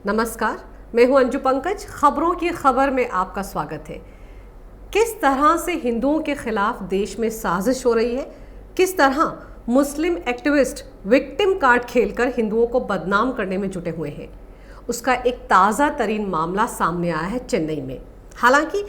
नमस्कार, मैं हूं अंजू पंकज। खबरों की खबर में आपका स्वागत है। किस तरह से हिंदुओं के खिलाफ देश में साजिश हो रही है, किस तरह मुस्लिम एक्टिविस्ट विक्टिम कार्ड खेलकर हिंदुओं को बदनाम करने में जुटे हुए हैं, उसका एक ताज़ा तरीन मामला सामने आया है चेन्नई में। हालांकि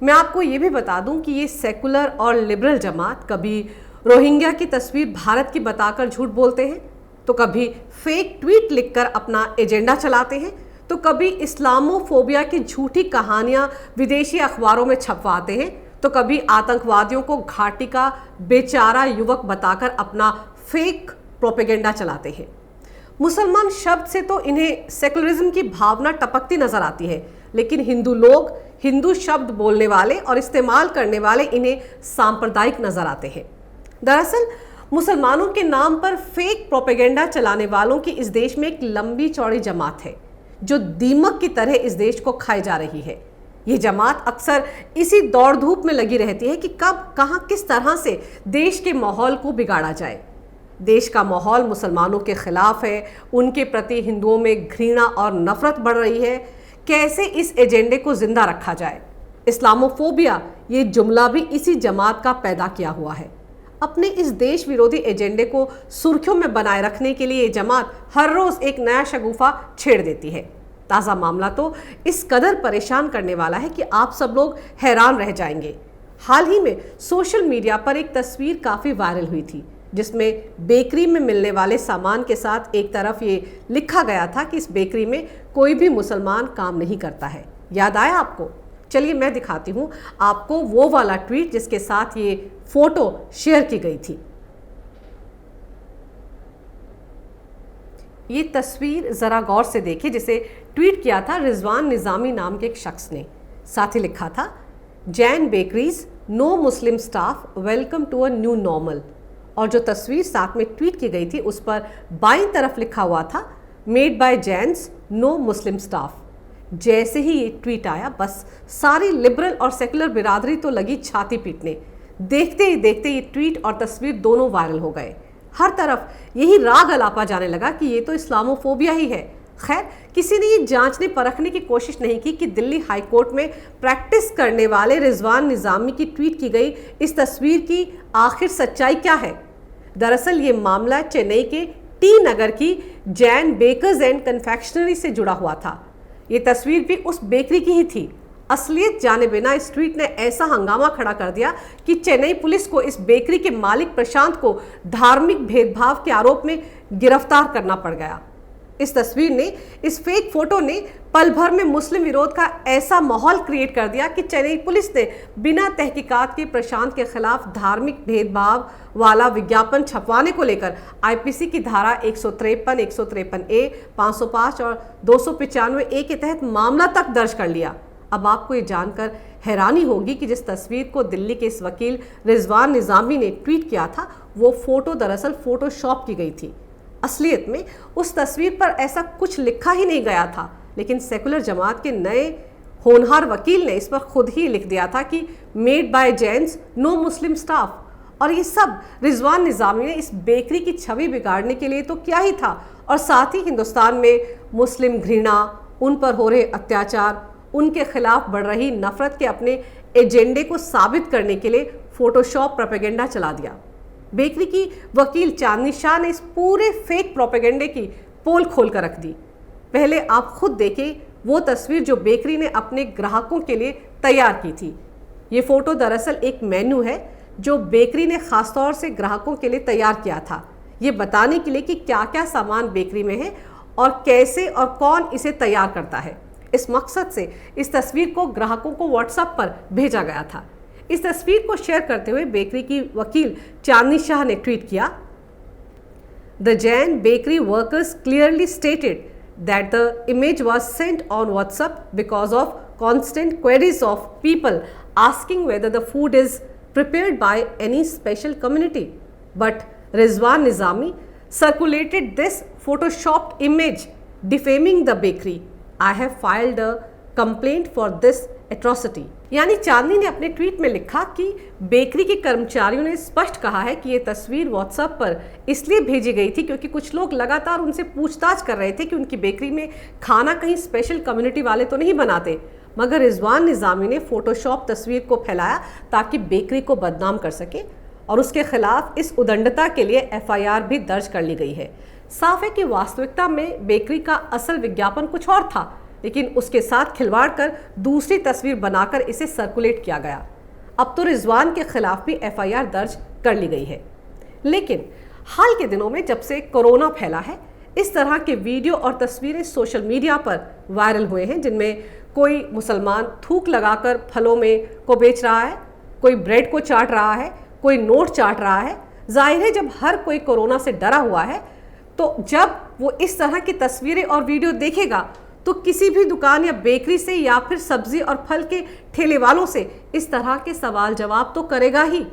मैं आपको ये भी बता दूं कि ये सेकुलर और लिबरल जमात कभी रोहिंग्या की तस्वीर भारत की बताकर झूठ बोलते हैं, तो कभी फेक ट्वीट लिखकर अपना एजेंडा चलाते हैं, तो कभी इस्लामोफोबिया की झूठी कहानियां विदेशी अखबारों में छपवाते हैं, तो कभी आतंकवादियों को घाटी का बेचारा युवक बताकर अपना फेक प्रोपेगेंडा चलाते हैं। मुसलमान शब्द से तो इन्हें सेकुलरिज्म की भावना टपकती नजर आती है, लेकिन हिंदू लोग, हिंदू शब्द बोलने वाले और इस्तेमाल करने वाले इन्हें सांप्रदायिक नजर आते हैं। दरअसल मुसलमानों के नाम पर फेक प्रोपेगेंडा चलाने वालों की इस देश में एक लंबी चौड़ी जमात है जो दीमक की तरह इस देश को खाए जा रही है। ये जमात अक्सर इसी दौड़ धूप में लगी रहती है कि कब, कहां, किस तरह से देश के माहौल को बिगाड़ा जाए। देश का माहौल मुसलमानों के खिलाफ है, उनके प्रति हिंदुओं में घृणा और नफरत बढ़ रही है। कैसे इस एजेंडे को जिंदा रखा जाए? इस्लामोफोबिया ये जुमला भी इसी जमात का पैदा किया हुआ है। अपने इस देश विरोधी एजेंडे को सुर्खियों में बनाए रखने के लिए ये जमात हर रोज एक नया शगुफा छेड़ देती है। ताज़ा मामला तो इस कदर परेशान करने वाला है कि आप सब लोग हैरान रह जाएंगे। हाल ही में सोशल मीडिया पर एक तस्वीर काफ़ी वायरल हुई थी, जिसमें बेकरी में मिलने वाले सामान के साथ एक तरफ ये लिखा गया था कि इस बेकरी में कोई भी मुसलमान काम नहीं करता है। याद आया आपको? चलिए मैं दिखाती हूँ आपको वो वाला ट्वीट जिसके साथ ये फोटो शेयर की गई थी। ये तस्वीर जरा गौर से देखिए, जिसे ट्वीट किया था रिजवान निजामी नाम के एक शख्स ने। साथ ही लिखा था, Jain bakeries no Muslim staff welcome to a new normal. और जो तस्वीर साथ में ट्वीट की गई थी उस पर बाईं तरफ लिखा हुआ था, made by Jains no Muslim staff. जैसे ही ये ट्वीट आया, बस सारी लिबरल और सेकुलर बिरादरी तो लगी छाती पीटने। देखते ही देखते ये ट्वीट और तस्वीर दोनों वायरल हो गए। हर तरफ यही राग अलापा जाने लगा कि ये तो इस्लामोफोबिया ही है। खैर, किसी ने ये जांचने परखने की कोशिश नहीं की कि दिल्ली हाई कोर्ट में प्रैक्टिस करने वाले रिजवान निजामी की ट्वीट की गई इस तस्वीर की आखिर सच्चाई क्या है। दरअसल ये मामला चेन्नई के टी नगर की जैन बेकर्स एंड कन्फेक्शनरी से जुड़ा हुआ था। ये तस्वीर भी उस बेकरी की ही थी। असलियत जाने बिना इस ट्वीट ने ऐसा हंगामा खड़ा कर दिया कि चेन्नई पुलिस को इस बेकरी के मालिक प्रशांत को धार्मिक भेदभाव के आरोप में गिरफ्तार करना पड़ गया। इस तस्वीर ने, इस फेक फोटो ने पल भर में मुस्लिम विरोध का ऐसा माहौल क्रिएट कर दिया कि चेन्नई पुलिस ने बिना तहकीकात के प्रशांत के खिलाफ धार्मिक भेदभाव वाला विज्ञापन छपवाने को लेकर आईपीसी की धारा 153, 153A, 505 और 295A के तहत मामला तक दर्ज कर लिया। अब आपको ये जानकर हैरानी होगी कि जिस तस्वीर को दिल्ली के इस वकील रिजवान निजामी ने ट्वीट किया था, वो फोटो दरअसल फोटोशॉप की गई थी। असलियत में उस तस्वीर पर ऐसा कुछ लिखा ही नहीं गया था, लेकिन सेकुलर जमात के नए होनहार वकील ने इस पर खुद ही लिख दिया था कि made by Jains no Muslim staff. और ये सब रिजवान निजामी ने इस बेकरी की छवि बिगाड़ने के लिए तो क्या ही था, और साथ ही हिंदुस्तान में मुस्लिम घृणा, उन पर हो रहे अत्याचार, उनके खिलाफ बढ़ रही नफरत के अपने एजेंडे को साबित करने के लिए फोटोशॉप प्रोपेगेंडा चला दिया। बेकरी की वकील चांदनी शाह ने इस पूरे फेक प्रोपेगेंडे की पोल खोल कर रख दी। पहले आप खुद देखें वो तस्वीर जो बेकरी ने अपने ग्राहकों के लिए तैयार की थी। ये फोटो दरअसल एक मेन्यू है जो बेकरी ने खासतौर से ग्राहकों के लिए तैयार किया था, ये बताने के लिए कि क्या क्या सामान बेकरी में है और कैसे और कौन इसे तैयार करता है। इस मकसद से इस तस्वीर को ग्राहकों को व्हाट्सएप पर भेजा गया था। इस तस्वीर को शेयर करते हुए बेकरी की वकील चांदनी शाह ने ट्वीट किया, the Jain bakery workers clearly stated that the image was sent on WhatsApp because of constant queries of people asking whether the food is prepared by any special community. But Rizwan Nizami circulated this photoshopped image defaming the bakery. I have filed a complaint for this atrocity. यानी चांदनी ने अपने tweet में लिखा कि bakery के कर्मचारियों ने स्पष्ट कहा है कि ये तस्वीर व्हाट्सएप पर इसलिए भेजी गई थी क्योंकि कुछ लोग लगातार उनसे पूछताछ कर रहे थे कि उनकी बेकरी में खाना कहीं स्पेशल कम्युनिटी वाले तो नहीं बनाते। मगर रिजवान निजामी ने फोटोशॉप तस्वीर को फैलाया ताकि बेकरी को बदनाम कर सके और उसके खिलाफ इस उदंडता के लिए एफआईआर भी दर्ज कर ली गई है। साफ है कि वास्तविकता में बेकरी का असल विज्ञापन कुछ और था, लेकिन उसके साथ खिलवाड़ कर दूसरी तस्वीर बनाकर इसे सर्कुलेट किया गया। अब तो रिजवान के खिलाफ भी एफआईआर दर्ज कर ली गई है। लेकिन हाल के दिनों में जब से कोरोना फैला है, इस तरह के वीडियो और तस्वीरें सोशल मीडिया पर वायरल हुए हैं जिनमें कोई मुसलमान थूक लगाकर फलों में को बेच रहा है, कोई ब्रेड को चाट रहा है, कोई नोट चाट रहा है। जाहिर है जब हर कोई कोरोना से डरा हुआ है तो जब वो इस तरह की तस्वीरें और वीडियो देखेगा तो किसी भी दुकान या बेकरी से या फिर सब्जी और फल के ठेले वालों से इस तरह के सवाल जवाब तो करेगा ही।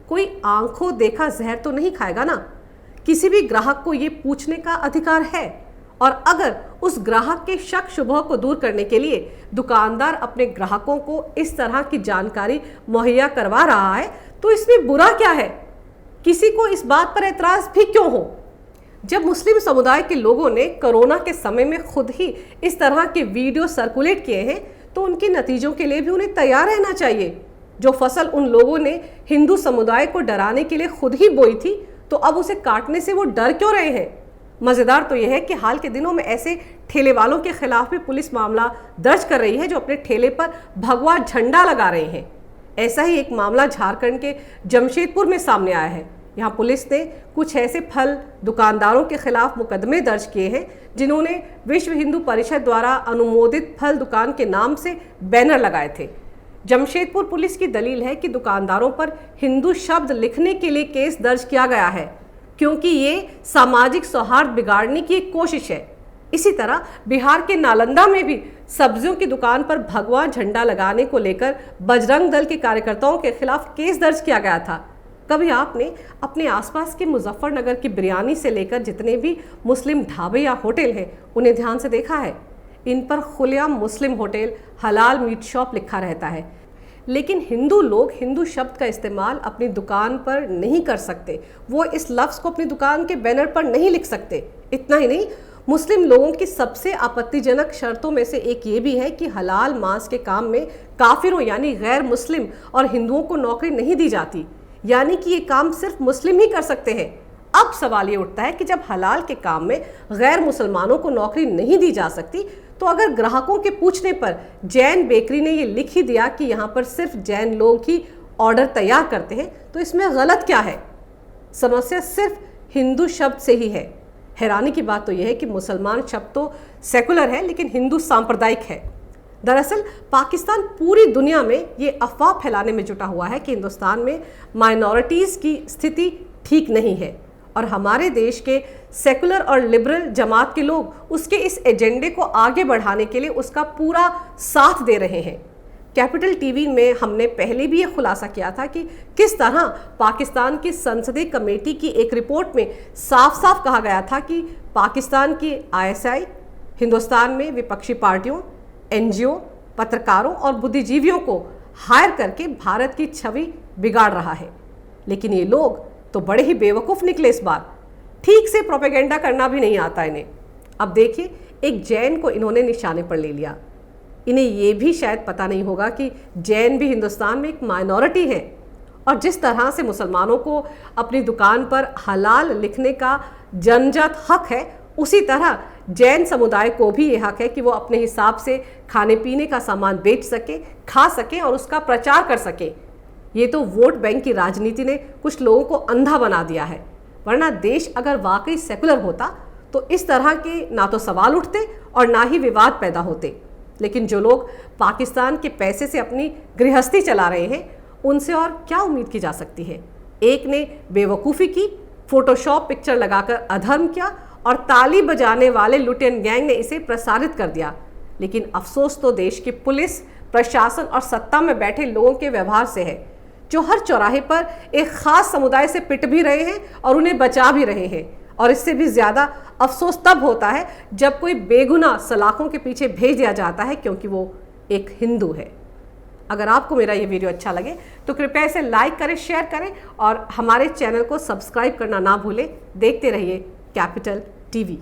कोई आंखों देखा जहर तो नहीं खाएगा ना। किसी भी ग्राहक को ये पूछने का अधिकार है और अगर उस ग्राहक के शक शुबह को दूर करने के लिए दुकानदार अपने ग्राहकों को इस तरह की जानकारी मुहैया करवा रहा है तो इसमें बुरा क्या है? किसी को इस बात पर एतराज भी क्यों हो? जब मुस्लिम समुदाय के लोगों ने कोरोना के समय में खुद ही इस तरह के वीडियो सर्कुलेट किए हैं तो उनके नतीजों के लिए भी उन्हें तैयार रहना चाहिए। जो फसल उन लोगों ने हिंदू समुदाय को डराने के लिए खुद ही बोई थी तो अब उसे काटने से वो डर क्यों रहे हैं? मज़ेदार तो यह है कि हाल के दिनों में ऐसे ठेले वालों के खिलाफ भी पुलिस मामला दर्ज कर रही है जो अपने ठेले पर भगवा झंडा लगा रहे हैं। ऐसा ही एक मामला झारखंड के जमशेदपुर में सामने आया है। यहाँ पुलिस ने कुछ ऐसे फल दुकानदारों के खिलाफ मुकदमे दर्ज किए हैं जिन्होंने विश्व हिंदू परिषद द्वारा अनुमोदित फल दुकान के नाम से बैनर लगाए थे। जमशेदपुर पुलिस की दलील है कि दुकानदारों पर हिंदू शब्द लिखने के लिए केस दर्ज किया गया है क्योंकि ये सामाजिक सौहार्द बिगाड़ने की एक कोशिश है। इसी तरह बिहार के नालंदा में भी सब्जियों की दुकान पर भगवा झंडा लगाने को लेकर बजरंग दल के कार्यकर्ताओं के खिलाफ केस दर्ज किया गया था। कभी आपने अपने आसपास के मुजफ्फरनगर की बिरयानी से लेकर जितने भी मुस्लिम ढाबे या होटल हैं उन्हें ध्यान से देखा है? इन पर खुलेआम मुस्लिम होटल, हलाल मीट शॉप लिखा रहता है, लेकिन हिंदू लोग हिंदू शब्द का इस्तेमाल अपनी दुकान पर नहीं कर सकते। वो इस लफ्ज़ को अपनी दुकान के बैनर पर नहीं लिख सकते। इतना ही नहीं, मुस्लिम लोगों की सबसे आपत्तिजनक शर्तों में से एक ये भी है कि हलाल मांस के काम में काफिरों यानी गैर मुस्लिम और हिंदुओं को नौकरी नहीं दी जाती, यानी कि ये काम सिर्फ मुस्लिम ही कर सकते हैं। अब सवाल ये उठता है कि जब हलाल के काम में गैर मुसलमानों को नौकरी नहीं दी जा सकती तो अगर ग्राहकों के पूछने पर जैन बेकरी ने ये लिख ही दिया कि यहाँ पर सिर्फ जैन लोग ही ऑर्डर तैयार करते हैं तो इसमें गलत क्या है? समस्या सिर्फ हिंदू शब्द से ही है। हैरानी की बात तो यह है कि मुसलमान शब्द तो सेकुलर है लेकिन हिंदू सांप्रदायिक है। दरअसल पाकिस्तान पूरी दुनिया में ये अफवाह फैलाने में जुटा हुआ है कि हिंदुस्तान में माइनॉरिटीज़ की स्थिति ठीक नहीं है और हमारे देश के सेकुलर और लिबरल जमात के लोग उसके इस एजेंडे को आगे बढ़ाने के लिए उसका पूरा साथ दे रहे हैं। कैपिटल टीवी में हमने पहले भी ये खुलासा किया था कि किस तरह पाकिस्तान की संसदीय कमेटी की एक रिपोर्ट में साफ साफ कहा गया था कि पाकिस्तान की आईएसआई हिंदुस्तान में विपक्षी पार्टियों, एनजीओ, पत्रकारों और बुद्धिजीवियों को हायर करके भारत की छवि बिगाड़ रहा है। लेकिन ये लोग तो बड़े ही बेवकूफ़ निकले इस बार। ठीक से प्रोपेगेंडा करना भी नहीं आता इन्हें। अब देखिए, एक जैन को इन्होंने निशाने पर ले लिया। इन्हें ये भी शायद पता नहीं होगा कि जैन भी हिंदुस्तान में एक माइनॉरिटी है और जिस तरह से मुसलमानों को अपनी दुकान पर हलाल लिखने का जन्मजात हक है, उसी तरह जैन समुदाय को भी ये हक है कि वो अपने हिसाब से खाने पीने का सामान बेच सके, खा सके और उसका प्रचार कर सके। ये तो वोट बैंक की राजनीति ने कुछ लोगों को अंधा बना दिया है, वरना देश अगर वाकई सेकुलर होता तो इस तरह के ना तो सवाल उठते और ना ही विवाद पैदा होते। लेकिन जो लोग पाकिस्तान के पैसे से अपनी गृहस्थी चला रहे हैं, उनसे और क्या उम्मीद की जा सकती है? एक ने बेवकूफ़ी की, फोटोशॉप पिक्चर लगाकर अधर्म किया और ताली बजाने वाले लुटेन गैंग ने इसे प्रसारित कर दिया। लेकिन अफसोस तो देश की पुलिस, प्रशासन और सत्ता में बैठे लोगों के व्यवहार से है, जो हर चौराहे पर एक खास समुदाय से पिट भी रहे हैं और उन्हें बचा भी रहे हैं। और इससे भी ज़्यादा अफसोस तब होता है जब कोई बेगुनाह सलाखों के पीछे भेज दिया जाता है क्योंकि वो एक हिंदू है। अगर आपको मेरा ये वीडियो अच्छा लगे तो कृपया इसे लाइक करें, शेयर करें और हमारे चैनल को सब्सक्राइब करना ना भूलें। देखते रहिए कैपिटल टीवी।